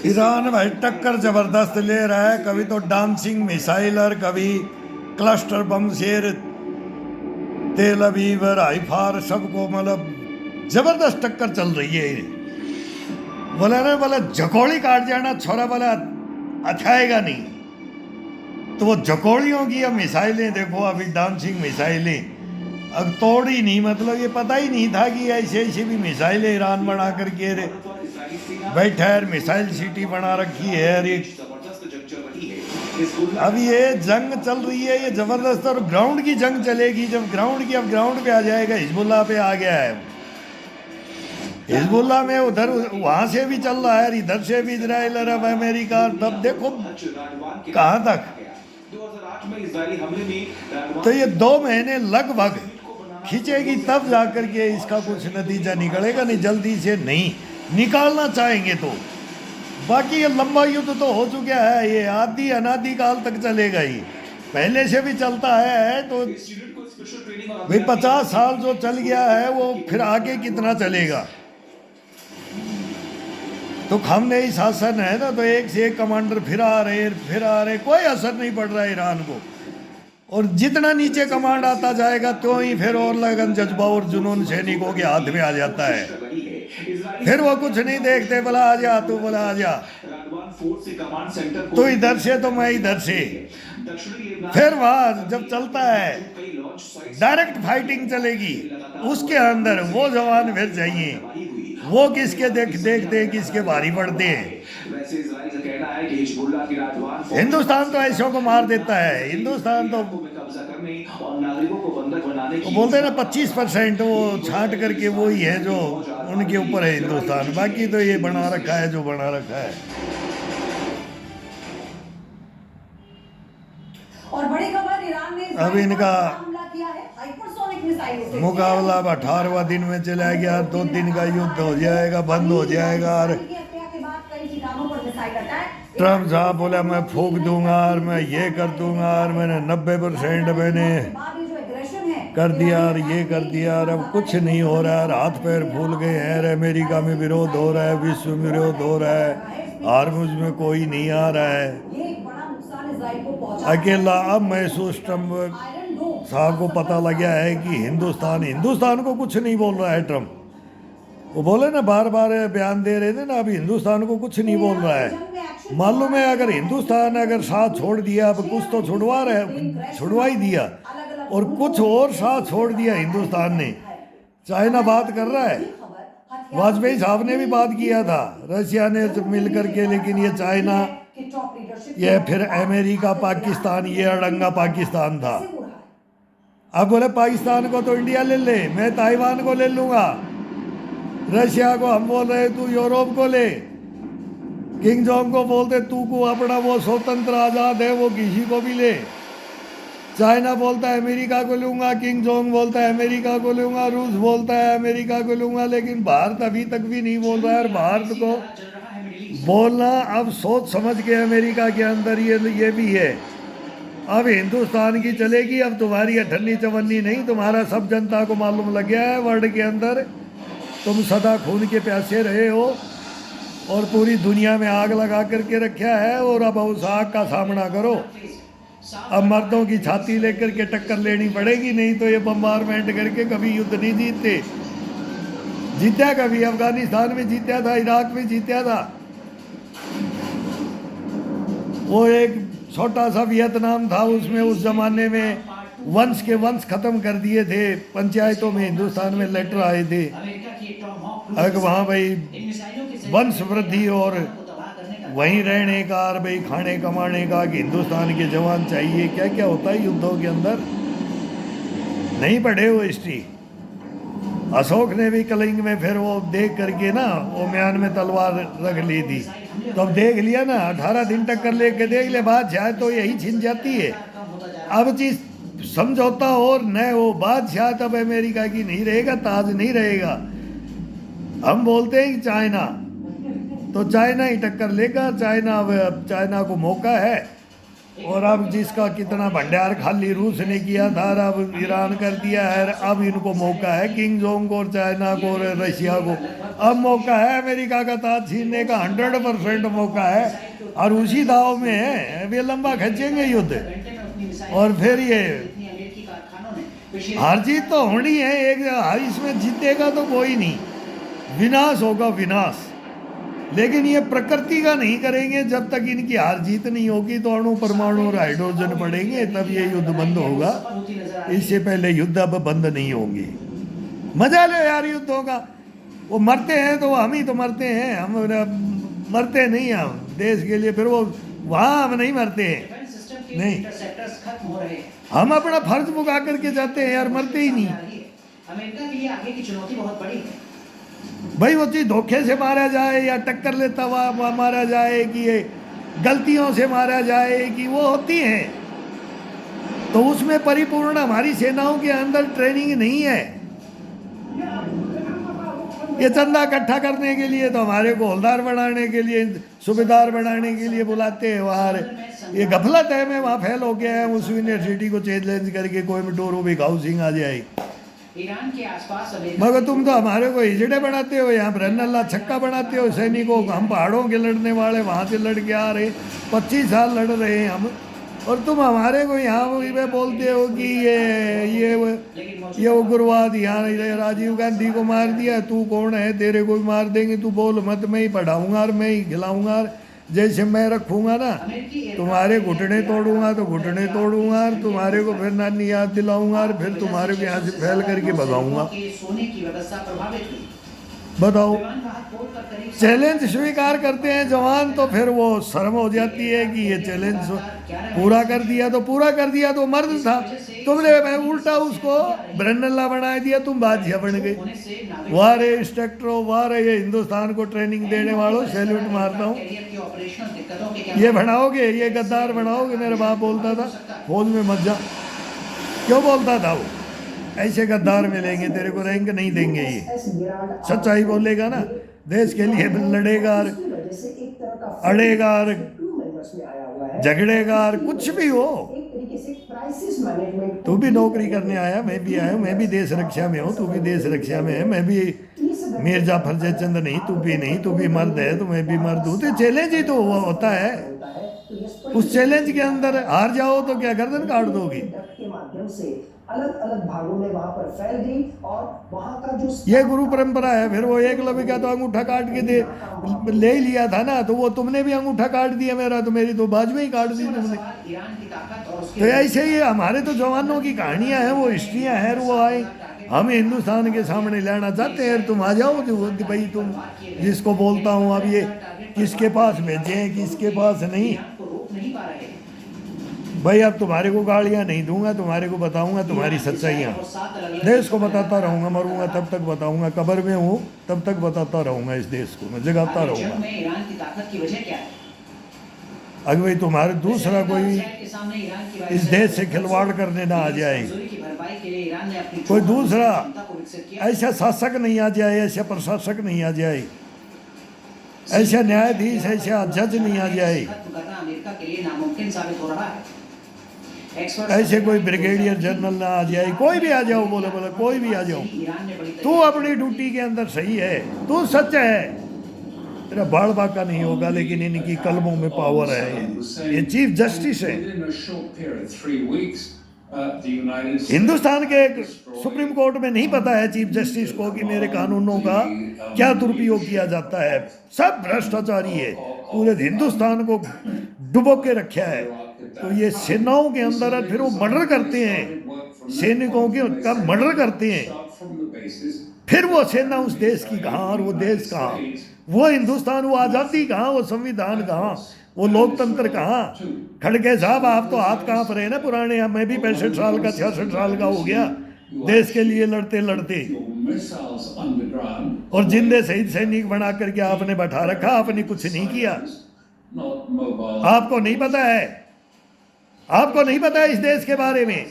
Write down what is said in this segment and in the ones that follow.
Iran भाई टक्कर जबरदस्त ले रहा है, कभी तो डांसिंग मिसाइल और कभी क्लस्टर बम शेर तेल अवीव और हाइफार सबको मतलब जबरदस्त टक्कर चल रही है। बोला ना बोला झकोड़ी काट जाना छोरा, बोला अथाएगा नहीं। तो वो झकोड़ियों की अब मिसाइलें देखो, अभी डांसिंग मिसाइलें अब तोड़ी नहीं, मतलब ये पता ही नहीं था कि ऐसे ऐसे भी मिसाइलें ईरान बना करके बैठा है, मिसाइल सिटी बना रखी है। और ये अब ये जंग चल रही है, ये जबरदस्त और ग्राउंड की जंग चलेगी। जब ग्राउंड की, अब ग्राउंड पे आ जाएगा, हिजबुल्लाह पे आ गया है। हिजबुल्लाह में उधर वहां से भी चल रहा है, इधर से भी इजराइल, अरब अमेरिका, तब देखो कहां तक। तो ये 2 महीने लगभग खींचेगी, तब जाकर के इसका कुछ नतीजा निकलेगा, नहीं जल्दी से नहीं निकालना चाहेंगे तो। बाकी ये लंबा युद्ध तो हो चुका है, ये आदि अनादि काल तक चलेगा ही, पहले से भी चलता है। तो भाई 50 साल जो चल गया है वो फिर आगे कितना चलेगा। तो खामनेई शासन है ना, तो एक से एक कमांडर फिर आ रहे, कोई असर नहीं पड़ रहा है ईरान को। और जितना नीचे कमांड आता जाएगा त्यों ही फिर और लगन जज्बा और जुनून सैनिकों के हाथ में आ जाता है। फिर वो कुछ नहीं देखते, बोला आ जा तू, बोला आ जा तो इधर से तो मैं इधर से। फिर वहां जब चलता है डायरेक्ट फाइटिंग चलेगी, उसके अंदर वो जवान फिर चाहिए, वो किसके देखते किसके भारी पड़ते हैं। हिंदुस्तान तो ऐसों को मार देता है। हिंदुस्तान तो वो बोलते हैं ना 25% वो छांट करके वो ही है जो उनके ऊपर है हिंदुस्तान, बाकी तो ये बना रखा है जो बना रखा है। और बड़ी खबर, ईरान ने अब इनका हमला किया है हाइपरसोनिक मिसाइलों से। मुकाबला 18वां दिन में चला गया, 2 दिन का युद्ध हो जाएगा, बंद हो जाएगा। और ट्रम्प साहब बोला मैं फूक दूंगा और मैं ये कर दूंगा, और मैंने 90% मैंने कर दिया और ये कर दिया, और अब कुछ नहीं हो रहा है, हाथ पैर फूल गए हैं। अमेरिका में विरोध हो रहा है, विश्व में विरोध हो रहा है, हार्मुज में कोई नहीं आ रहा है अकेला। अब महसूस ट्रम्प साहब को पता लग गया है कि हिंदुस्तान को कुछ नहीं बोल रहा है ट्रम्प। वो बोले ना, बार बार बयान दे रहे थे ना, अभी हिंदुस्तान को कुछ नहीं बोल रहा है। मालूम है अगर हिंदुस्तान अगर साथ छोड़ दिया, अब कुछ तो छुड़वा ही दिया, और कुछ और साथ छोड़ दिया हिंदुस्तान ने। चाइना बात कर रहा है, वाजपेयी साहब ने भी बात किया था, रशिया ने मिल करके, लेकिन ये चाइना, ये फिर अमेरिका, पाकिस्तान, ये अड़ंगा पाकिस्तान था। अब बोले पाकिस्तान को तो इंडिया ले ले, मैं ताइवान को ले लूंगा। रशिया को हम बोल रहे तू यूरोप को ले, किंग जोंग को बोलते तू को अपना वो स्वतंत्र आज़ाद है वो किसी को भी ले। चाइना बोलता है अमेरिका को लूंगा, किंग जोंग बोलता है अमेरिका को लूंगा, रूस बोलता है अमेरिका को लूंगा, लेकिन भारत अभी तक भी नहीं बोल रहा है। और भारत को बोलना अब सोच समझ के अमेरिका के अंदर ये भी है। अब हिंदुस्तान की चलेगी, अब तुम्हारी अठन्नी चवन्नी नहीं, तुम्हारा सब जनता को मालूम लग गया है वर्ल्ड के अंदर तुम सदा खून के प्यासे रहे हो और पूरी दुनिया में आग लगा करके रखा है, और अब उस आग का सामना करो। अब मर्दों की छाती लेकर के टक्कर लेनी पड़ेगी, नहीं तो ये बम्बारमेंट करके कभी युद्ध नहीं जीतते। जीता कभी अफगानिस्तान में जीता था, इराक में जीता था, वो एक छोटा सा वियतनाम था, उसमें उस जमाने में वंश के वंश खत्म कर दिए थे। पंचायतों में हिंदुस्तान में लेटर आए थे अगर वहाँ भाई वंश वृद्धि और वहीं रहने का और भाई खाने कमाने का, कि हिंदुस्तान के जवान चाहिए। क्या क्या होता है युद्धों के अंदर, नहीं पढ़े वो हिस्ट्री। अशोक ने भी कलिंग में फिर वो देख करके ना, वो म्यान में तलवार रख ली थी, तो अब देख लिया ना, 18 दिन टक्कर लेके देख ले, बात जाए तो यही छिन जाती है। अब चीज समझौता और न हो, बादशाह तब अमेरिका की नहीं रहेगा, ताज नहीं रहेगा। हम बोलते हैं कि चाइना, तो चाइना ही टक्कर लेगा। चाइना को मौका है और अब जिसका कितना भंडार खाली रूस ने किया था, अब ईरान कर दिया है। अब इनको मौका है, किंग जोंग को, चाइना को, रशिया को, अब मौका है अमेरिका का ताज छीनने का। 100% मौका है, और उसी दाव में है, वे लंबा खींचेंगे युद्ध। और फिर ये हार जीत तो होनी है, एक इसमें जीतेगा तो कोई नहीं, विनाश होगा विनाश। लेकिन ये प्रकृति का नहीं करेंगे, जब तक इनकी हार जीत नहीं होगी तो अणु परमाणु और हाइड्रोजन पड़ेंगे, तब ये युद्ध बंद होगा। इससे पहले युद्ध अब बंद नहीं होंगे। मजा लो यार युद्धों का। वो मरते हैं तो हम ही तो मरते हैं, हम मरते नहीं हम देश के लिए, फिर वो वहाँ हम नहीं मरते हैं, नहीं, हम अपना फर्ज पुगा करके जाते हैं यार, मरते ही नहीं। अमेरिका के लिए आगे की चुनौती बहुत बड़ी है भाई। वो चीज़ धोखे से मारा जाए या टक्कर लेता हुआ मारा जाए, कि ये गलतियों से मारा जाए, कि वो होती हैं, तो उसमें परिपूर्ण हमारी सेनाओं के अंदर ट्रेनिंग नहीं है। ये चंदा इकट्ठा करने के लिए तो हमारे को हौलदार बनाने के लिए, सूबेदार बनाने के लिए बुलाते हैं वहाँ। ये गफलत है, मैं वहाँ फेल हो गया है, उस यूनिवर्सिटी को चैलेंज करके कोयम्बटूर में हाउसिंग आ जाए। ईरान के आसपास मगर तुम तो हमारे को हिजड़े बनाते हो, यहाँ पर अल्लाह छक्का बनाते हो सैनिकों को। हम पहाड़ों के लड़ने वाले वहाँ से लड़ के आ रहे, 25 साल लड़ रहे हैं हम, और तुम हमारे को यहाँ में बोलते हो कि ये उग्रवाद, यहाँ राजीव गांधी को मार दिया, तू कौन है, तेरे को भी मार देंगे, तू बोल मत, मैं ही पढ़ाऊँगा और मैं ही खिलाऊँगा, जैसे मैं रखूँगा ना, तुम्हारे घुटने तोड़ूंगा तो घुटने तोड़ूंगा, और तुम्हारे को फिर नानी याद दिलाऊंगा, और फिर तुम्हारे को यहाँ से फैल करके भगाऊंगा। सोने की व्यवस्था प्रभावित हुई। बताओ, चैलेंज स्वीकार करते हैं जवान, तो फिर वो शर्म हो जाती है कि ये चैलेंज पूरा कर दिया तो पूरा कर दिया, तो मर्द था, तुमने उल्टा उसको ब्रनल्ला बना दिया, तुम बादशाह बन गए। वाह रे इंस्ट्रक्टरो, वाह रे ये हिंदुस्तान को ट्रेनिंग देने वालों, सैल्यूट मारता हूँ। ये बनाओगे, ये गद्दार बनाओगे, मेरा बाप बोलता था फौज में मत जा। क्यों बोलता था वो, ऐसे गद्दार मिलेंगे तेरे को, रैंक नहीं देंगे। ये सच्चाई बोलेगा ना, देश के लिए लड़ेगा, अड़ेगा, झगड़ेगा, कुछ भी हो। तू भी नौकरी करने आया, मैं भी आया, मैं भी देश रक्षा में हूँ, तू भी देश रक्षा में है, मैं भी मीर जाफर जयचंद नहीं, तू भी नहीं, तू भी मर्द है तो मैं भी मर्द हूँ। तो चैलेंज ही तो होता है, उस चैलेंज के अंदर हार जाओ तो क्या गर्दन काट दोगी। अलग अलग भागों में वहां पर फैल गई, और वहां का जो ये गुरु परंपरा है। फिर वो एकलव्य का तो अंगूठा काट के ले लिया था ना, तो वो तुमने भी अंगूठा काट दिया मेरा, तो मेरी तो बाजू ही काट दी तुमने। तो ऐसे ही हमारे तो जवानों की कहानियां हैं, वो हिस्ट्रियां हैं, वो आए हम हिंदुस्तान के सामने लाना चाहते हैं, तुम आ जाओ। भाई तुम जिसको बोलता हूँ, अब ये किसके पास भेजें किसके पास नहीं, भाई अब तुम्हारे को गालियाँ नहीं दूंगा, तुम्हारे को बताऊंगा तुम्हारी सच्चाइयाँ, देश को बताता रहूंगा, मरूंगा तब तक बताऊंगा, कब्र में हूँ तब तक बताता रहूंगा, इस देश को मैं जगाता रहूंगा। अगर भाई तुम्हारे दूसरा कोई इस देश से खिलवाड़ करने ना आ जाए, कोई दूसरा ऐसा शासक नहीं आ जाए, ऐसा प्रशासक नहीं आ जाए, ऐसा न्यायाधीश, ऐसा जज नहीं आ जाए, ऐसे कोई ब्रिगेडियर जनरल ना आ जाए, कोई भी आ जाओ, बोले बोले कोई भी आ जाओ, तू अपनी ड्यूटी के अंदर सही है, तू सच है, तेरा बाल बाका नहीं होगा, लेकिन इनकी कलमों में पावर है। ये चीफ जस्टिस है हिंदुस्तान के सुप्रीम कोर्ट में, नहीं पता है चीफ जस्टिस को कि मेरे कानूनों का क्या दुरुपयोग किया जाता है। सब भ्रष्टाचारी है, पूरे हिंदुस्तान को डुबो के रखा है। तो ये सेनाओं के अंदर फिर वो मर्डर करते हैं, सैनिकों के का मर्डर करते हैं, फिर वो सेना उस देश की कहाँ, और वो देश कहाँ, वो हिंदुस्तान, वो आज़ादी कहाँ, वो संविधान कहाँ, वो लोकतंत्र कहाँ। खड़गे साहब आप तो हाथ कहाँ पर है ना पुराने, मैं भी 65 साल का 66 साल का हो गया देश के लिए लड़ते लड़ते, और जिंदे शहीद सैनिक बना करके आपने बैठा रखा, आपने कुछ नहीं किया। आपको नहीं पता है, आपको नहीं पता है इस देश के बारे में।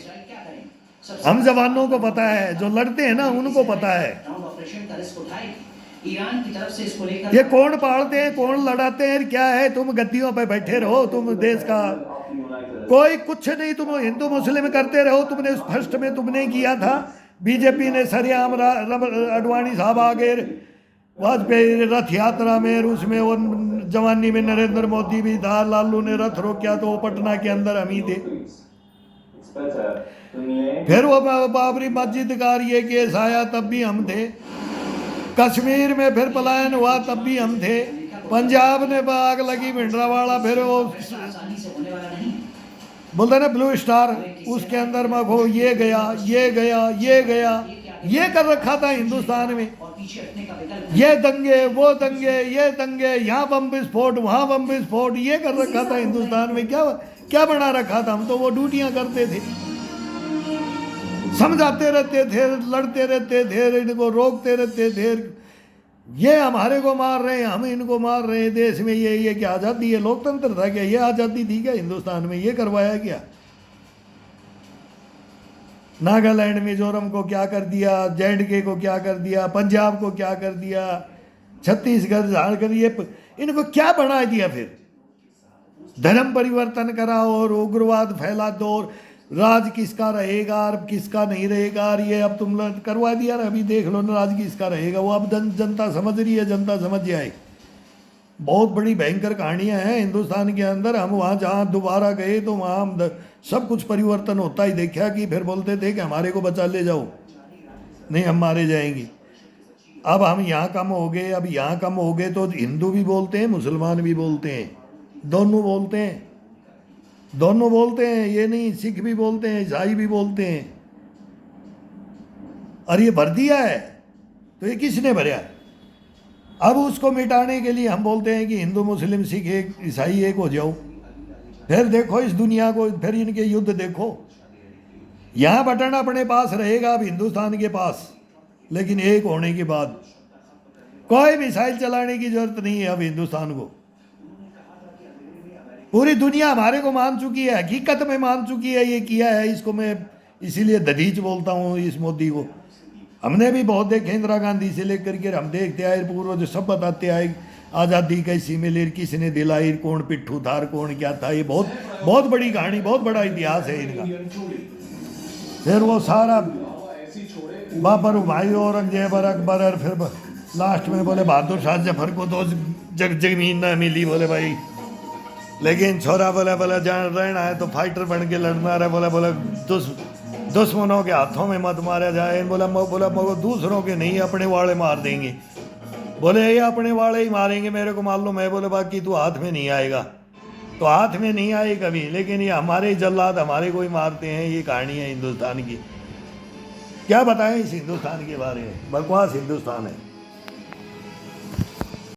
हम जवानों को पता है, जो लड़ते हैं ना उनको पता है। ये कौन पालते हैं, कौन लड़ाते हैं, क्या है, तुम गद्दियों पे बैठे रहो, तुम देश का कोई कुछ नहीं, तुम हिंदू मुस्लिम करते रहो। तुमने फर्स्ट में तुमने किया था, बीजेपी ने सरेआम अडवाणी साहब आगे वाजपेयी रथ यात्रा में, उसमें वो जवानी में नरेंद्र मोदी भी था, लालू ने रथ रोका तो वो पटना के अंदर हम ही थे। फिर वो बाबरी मस्जिद का ये केस आया तब भी हम थे। कश्मीर में फिर पलायन हुआ तब भी हम थे। पंजाब ने आग लगी भिंडरावाला, फिर वो आसानी से होने वाला नहीं। बोलते ना ब्लू स्टार, उसके अंदर में वो ये गया ये गया ये गया, ये कर रखा था हिंदुस्तान में। और पीछे हटने का विकल्प ये दंगे वो दंगे ये दंगे, यहाँ बम विस्फोट वहाँ बम विस्फोट, ये कर रखा था हिंदुस्तान में। क्या क्या बना रखा था? हम तो वो ड्यूटियां करते थे, समझाते रहते थे, लड़ते रहते थे, इनको रोकते रहते थे। ये हमारे को मार रहे हैं, हम इनको मार रहे हैं। देश में ये क्या आज़ादी है? लोकतंत्र था क्या? ये आज़ादी थी क्या हिंदुस्तान में? ये करवाया क्या? नागालैंड मिजोरम को क्या कर दिया, JNK को क्या कर दिया, पंजाब को क्या कर दिया, छत्तीसगढ़ झारखंड, ये इनको क्या बना दिया? फिर धर्म परिवर्तन करा और उग्रवाद फैला दो, राज किसका रहेगा और किसका नहीं रहेगा, और ये अब तुम लोग करवा दिया ना। अभी देख लो ना, राज किसका रहेगा वो अब जनता समझ रही है, जनता समझ जाए। बहुत बड़ी भयंकर कहानियां हैं हिंदुस्तान के अंदर। हम वहाँ जहाँ दोबारा गए तो वहाँ हम सब कुछ परिवर्तन होता ही देखा कि फिर बोलते थे कि हमारे को बचा ले जाओ, नहीं हम मारे जाएंगे। अब हम यहाँ कम हो गए, अब यहाँ कम हो गए तो हिंदू भी बोलते हैं, मुसलमान भी बोलते हैं, दोनों बोलते हैं, दोनों बोलते हैं। ये नहीं, सिख भी बोलते हैं, ईसाई भी बोलते हैं। और ये भर दिया है तो ये किसने भरा? अब उसको मिटाने के लिए हम बोलते हैं कि हिंदू मुस्लिम सिख एक ईसाई एक हो जाओ। फिर देखो इस दुनिया को, फिर इनके युद्ध देखो। यहाँ बटन अपने पास रहेगा अब हिंदुस्तान के पास, लेकिन एक होने के बाद कोई मिसाइल चलाने की जरूरत नहीं है अब हिंदुस्तान को। पूरी दुनिया हमारे को मान चुकी है, हकीकत में मान चुकी है, ये किया है। इसको मैं इसीलिए दधीच बोलता हूँ इस मोदी को। हमने भी बहुत देखे, इंदिरा गांधी से लेकर के हम देखते आए, पूर्व जो सब बताते आए आज़ादी कैसी मिली, किसने दिलाई, कौन पिट्ठू था, कौन क्या था। ये बहुत बहुत बड़ी कहानी, बहुत बड़ा इतिहास है इनका। फिर वो सारा बाबर भाई औरंगजेब और अकबर, और फिर लास्ट में बोले बहादुर शाह जफर को तो जमीन न मिली। बोले भाई लेकिन छोरा बोले जान रहना है तो फाइटर बन के लड़ना रहे। बोला दुश्मनों के हाथों में मत मारा जाए। बोला दूसरों के नहीं, अपने वाले मार देंगे। बोले ये अपने वाले ही मारेंगे, मेरे को मालूम है। बोले बाकी तू हाथ में नहीं आएगा, तो हाथ में नहीं आए कभी, लेकिन ये हमारे जल्लाद हमारे को ही मारते हैं। ये कहानी है हिंदुस्तान की। क्या बताएं इस हिंदुस्तान के बारे में? बकवास हिंदुस्तान है।